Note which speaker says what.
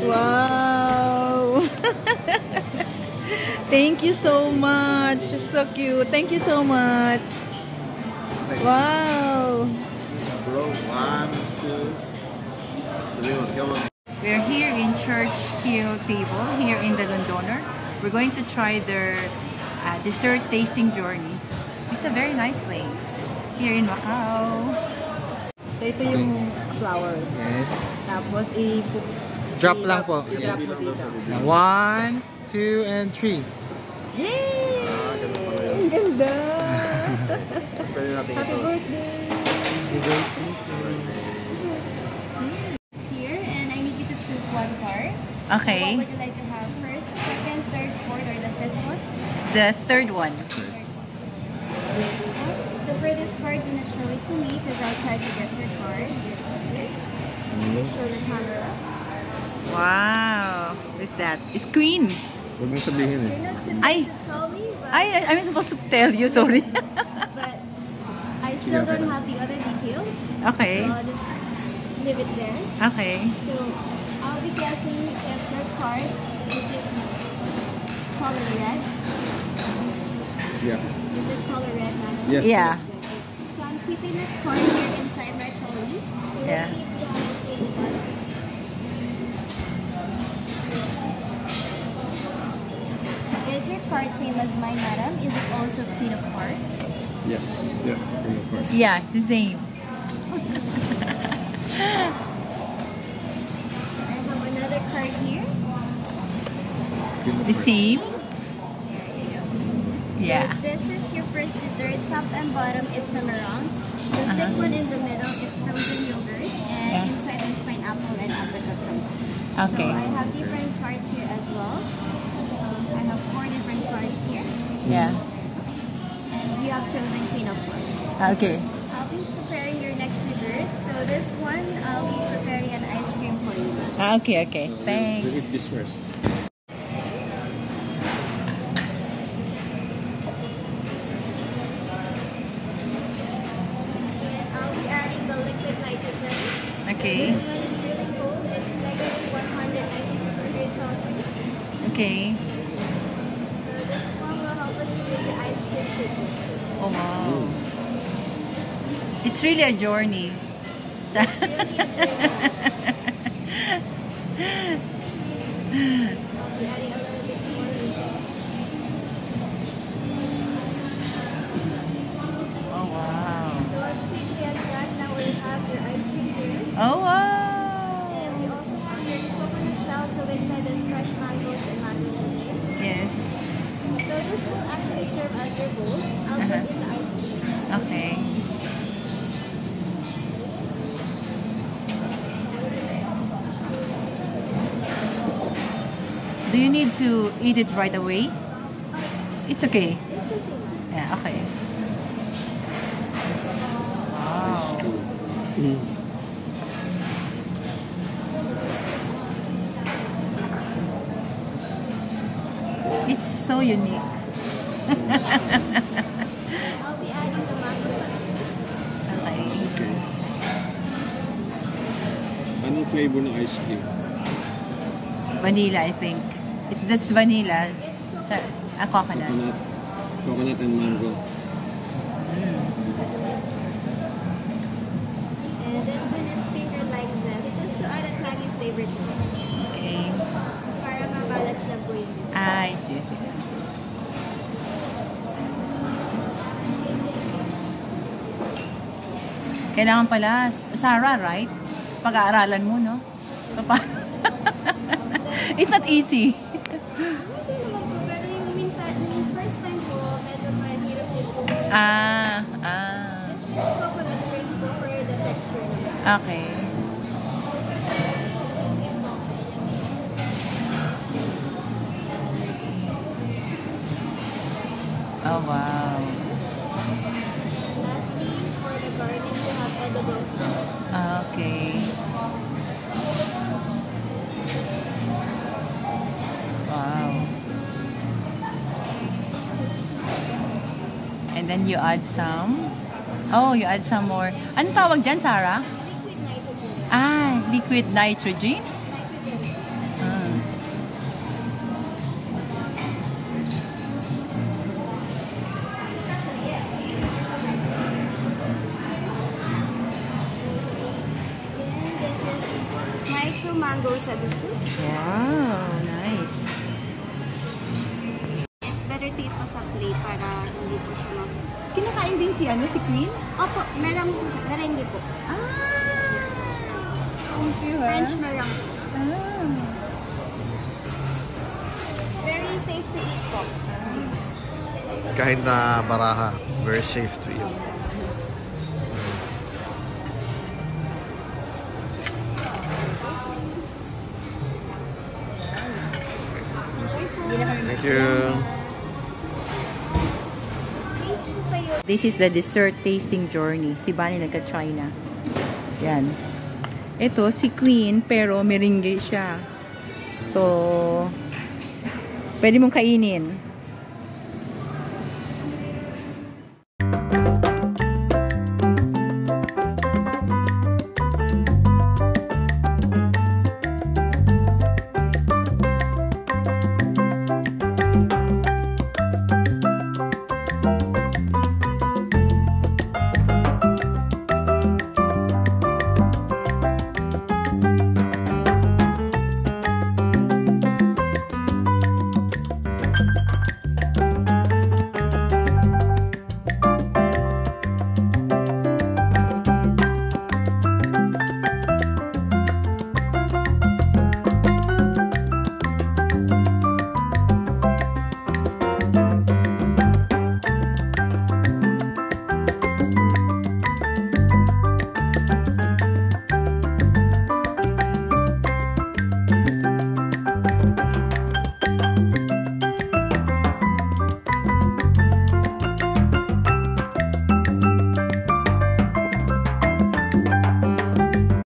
Speaker 1: Wow. Thank you so much. You're so cute. Thank you so much. Wow.
Speaker 2: Bro, 1, 2, 3.
Speaker 1: We're here in Church Hill Table here in the Londoner. We're going to try their dessert tasting journey. It's a very nice place here in Macau. So ito yung flowers.
Speaker 2: Yes.
Speaker 1: Tapos
Speaker 2: Drop lang po.
Speaker 1: I-drop mo dito.
Speaker 2: 1, 2, and 3.
Speaker 1: Yay! Ang ganda!
Speaker 2: Happy
Speaker 1: birthday!
Speaker 3: It's here, and I need you to choose one card.
Speaker 1: Okay.
Speaker 3: What would you like to have first, second, third, fourth, or the fifth one?
Speaker 1: The third one.
Speaker 3: So for this card, do not show it to me because I'll try to guess your card. Show the camera.
Speaker 1: Wow! Who's that? It's Queen!
Speaker 2: Huwag mong sabihin eh.
Speaker 3: You're not supposed to tell me, but,
Speaker 1: I'm supposed to tell you, sorry.
Speaker 3: but I still don't have the other details.
Speaker 1: Okay.
Speaker 3: So I'll just leave it there.
Speaker 1: Okay.
Speaker 3: So I'll be guessing if your card is it color red.
Speaker 2: Yeah.
Speaker 3: Is it color red, Nana?
Speaker 2: Yes.
Speaker 1: Yeah.
Speaker 3: So I'm keeping that card here inside my phone. So
Speaker 1: Yeah.
Speaker 3: let's see if you have the same card. Is your card same as mine, madam? Is it also Queen of Hearts?
Speaker 2: Yes. Yeah. Of course.
Speaker 1: Yeah, the same.
Speaker 3: I have another card here.
Speaker 1: The same?
Speaker 3: There you go.
Speaker 1: Yeah.
Speaker 3: So this is your first dessert. Top and bottom, it's a meringue. The thick one in the middle, it's frozen yogurt. And
Speaker 1: Yeah.
Speaker 3: inside is pineapple and apricot.
Speaker 1: Okay.
Speaker 3: So I have different cards here as well. I have 4 different cards here.
Speaker 1: Yeah.
Speaker 3: And you have chosen Queen of Hearts.
Speaker 1: Okay.
Speaker 3: I'll be preparing your next dessert. So this one, I'll be preparing an ice cream for you.
Speaker 1: Okay, okay. Thanks.
Speaker 2: We'll eat this first.
Speaker 3: And I'll be adding the liquid nitrogen.
Speaker 1: Okay.
Speaker 3: This one is really cold. It's negative 196 degrees Celsius.
Speaker 1: Okay.
Speaker 3: So this one will help us to make the ice cream cookie.
Speaker 1: Oh, wow. It's really a journey.
Speaker 3: I'll be adding a little bit more.
Speaker 1: Oh, wow.
Speaker 3: So as quickly as that, now we have your ice cream here.
Speaker 1: Oh, wow.
Speaker 3: And we also have your coconut shell, so inside there's fresh mangoes and mango sweet.
Speaker 1: Yes.
Speaker 3: So this will actually serve as your bowl. I'll put in the ice cream.
Speaker 1: Okay. Do you need to eat it right away? It's okay.
Speaker 3: It's okay.
Speaker 1: Yeah, okay. Wow. It's so unique.
Speaker 3: I'll be adding the mango slices.
Speaker 1: Okay.
Speaker 2: Okay. Anong flavor ng ice cream?
Speaker 1: Vanilla, I think. That's vanilla.
Speaker 3: It's
Speaker 1: Sir, coconut.
Speaker 2: Coconut and mango.
Speaker 1: Mm.
Speaker 3: And this one is fingered like zest, just to add a tangy flavor to it.
Speaker 1: Okay.
Speaker 3: Para mabalance na po yung dessert.
Speaker 1: I see. Kailangan pala, Sarah, right? Pag-aaralan mo, no? It's not easy.
Speaker 3: Hindi naman po, pero yung minsan, yung first time po, medyo mahirap din po. This is coconut first po for the texture naman.
Speaker 1: Okay. Oh, wow.
Speaker 3: Lastly, for the garnish, we have edible fruit.
Speaker 1: Okay. Wow. And then you add some. Oh, you add some more. Anong tawag dyan, Sarah?
Speaker 3: Liquid nitrogen.
Speaker 1: Liquid nitrogen.
Speaker 3: Nitrogen. yung mango sa dessert.
Speaker 1: Wow, nice.
Speaker 3: It's better to eat po sa plate para hindi po siya mag...
Speaker 1: Kinakain din si Queen?
Speaker 3: Opo, meron po siya. Merengue po.
Speaker 1: Thank you,
Speaker 3: French merengue.
Speaker 1: Ah.
Speaker 3: Very safe to eat po.
Speaker 4: Kahit na baraha, very safe to eat. Thank you.
Speaker 1: This is the dessert tasting journey. Si Bunny nagka-try na. Yan. Ito, si Queen, pero meringue siya. So, pwede mong kainin.